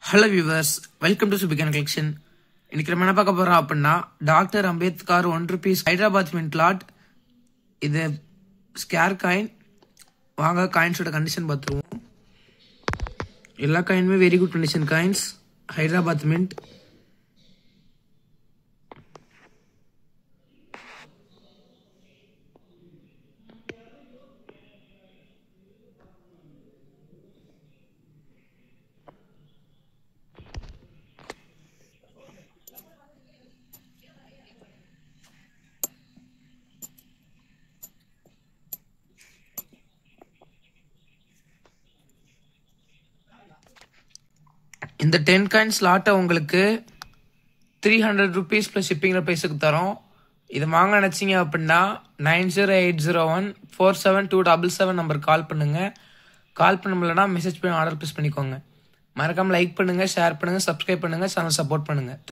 Hello viewers, welcome to Subikan collection. இன்னைக்கு நம்ம என்ன பார்க்க போறோம் அப்படின்னா, doctor Ambedkar ₹1 Hyderabad mint lot. இது ஸ்கேர் காயின். வாங்க காயின்ஸோட கண்டிஷன் பார்த்துருவோம். எல்லா காயினுமே very good condition coins. Hyderabad mint. இந்த 10 காயின் ஸ்லாட்டை உங்களுக்கு ₹300 ப்ளஸ் ஷிப்பிங்கில் ப்ரைஸுக்கு தரோம். இது வாங்க நினச்சிங்க அப்படின்னா 9081472777 நம்பர் கால் பண்ணுங்க. கால் பண்ண முடியலன்னா மெசேஜ் பண்ணி ஆர்டர் ப்ளேஸ் பண்ணிக்கோங்க. மறக்காம லைக் பண்ணுங்க, ஷேர் பண்ணுங்க, சப்ஸ்கிரைப் பண்ணுங்க, சேனல் சப்போர்ட் பண்ணுங்க.